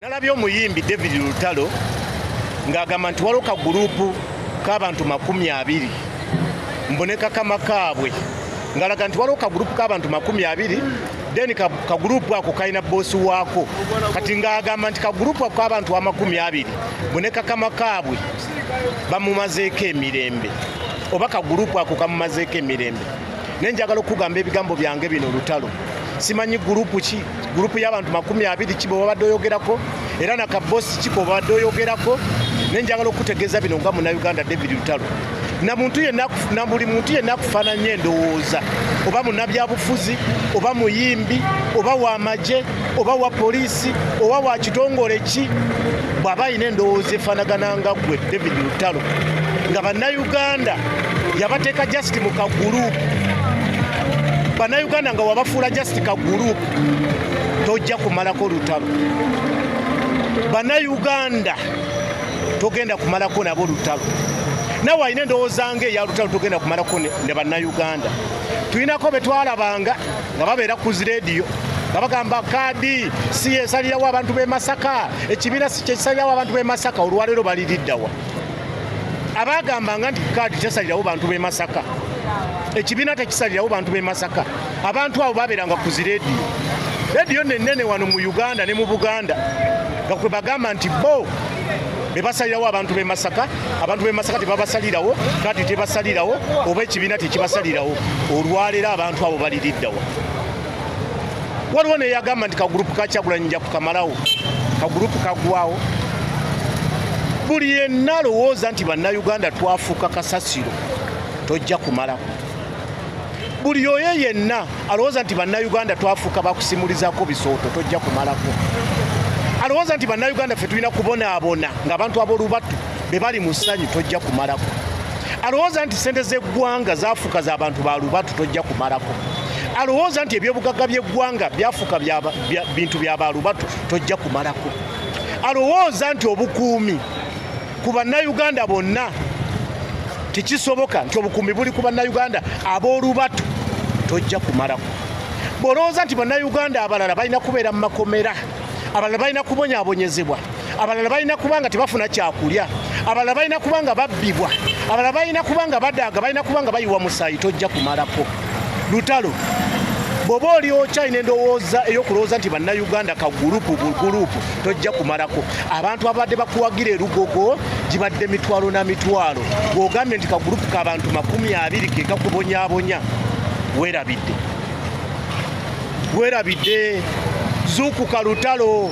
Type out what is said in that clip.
Nalabye omuyimbi David Lutalo ng'agamba nti waliwo kagurupu k'abantu 20 mboneka kama kaabwe ng'alaga nti waliwo kagurupu k'abantu 20 then kagurupu ako kalina boosi waako kati ng'agamba nti kagurupu ako k'abantu 20 mboneka kama kaabwe bamumazeeko emirembe oba kagurupu ako kamumazeeko emirembe naye njagala okugamba ebigambo byange bino Lutalo simanyi gurupu ki gurupu y'abantu 20 kibo babadde oyogerako era nakabosi kiko babadde oyogerako naye njagala okutegeeza bino nga Munnayuganda David Lutalo na buli muntu yenna akufaananya endowooza oba munnabyabufuzi oba muyimbi oba w'amagye oba wa poliisi oba wa kitongole ki bw'aba alina endowooza efaanagana nga ggwe David Lutalo nga bannayuganda yabateeka just mu kagurupu bannayuganda nga wabafuula just kagurupu tojja kumalako Lutalo bannayuganda togenda kumalako nabo Lutalo nawe alina endowooza ng'eya Lutalo togenda kumalako ne bannayuganda tulinako betwalabanga nga babeera ku zirediyo nga bagamba kaadi si yesalirawo abantu b'e Masaka ekibiina si kyekisalirawo abantu b'e Masaka olwaleero baliriddawa abagambanga nti kaadi tesalirawo bantu b'e Masaka ekibiina tekisalirawo bantu b'e Masaka abantu abo babeeranga ku zirediyo rediyo nennene wano mu Uganda ne mu Buganda nga kwe bagamba nti bo bebasalirawo abantu b'e Masaka abantu b'e Masaka tebabasalirawo kati tebasalirawo oba ekibiina tekibasalirawo olwaleero abantu abo baliriddawa waliwo neyagamba nti kagurupu ka Kyagulanyi nja kukamalawo kagurupu kagwawo buli yenna alowooza nti bannayuganda twafuuka kasasiro tojja kumalako buli oyo yenna alowooza nti bannayuganda twafuuka bakusimulizaako bisooto tojja kumalako alowooza nti bannayuganda ffe tulina kubonaabona ng'abantu ab'olubatu be bali mu ssanyu tojja kumalako alowooza nti ssente z'eggwanga zaafuuka z'abantu ba lubatu tojja kumalako alowooza nti ebyobugagga by'eggwanga byafuuka bintu bya balubatu tojja kumalako alowooza nti obukuumi ku bannayuganda bonna tekisoboka nti obukuumi buli ku bannayuganda ab'olubatu tojja kumalako bw'olowooza nti bannayuganda abalala balina kubeera mu makomera abalala balina kubonyaabonyezebwa abalala balina kubanga tebafuna kyakulya abalala balina kubanga babbibwa abalala balina kubanga badaaga balina kubanga bayiwa musaayi tojja kumalako Lutalo bw'oba oli okyalina endowooza ey'okulowooza nti bannayuganda kagurupu bugurupu tojja kumalako abantu abadde bakuwagira erugogo gibadde mitwalo na mitwalo bw'ogambye nti kagurupu k'abantu 20 ke kakubonyaabonya weerabidde zuukuka Lutalo.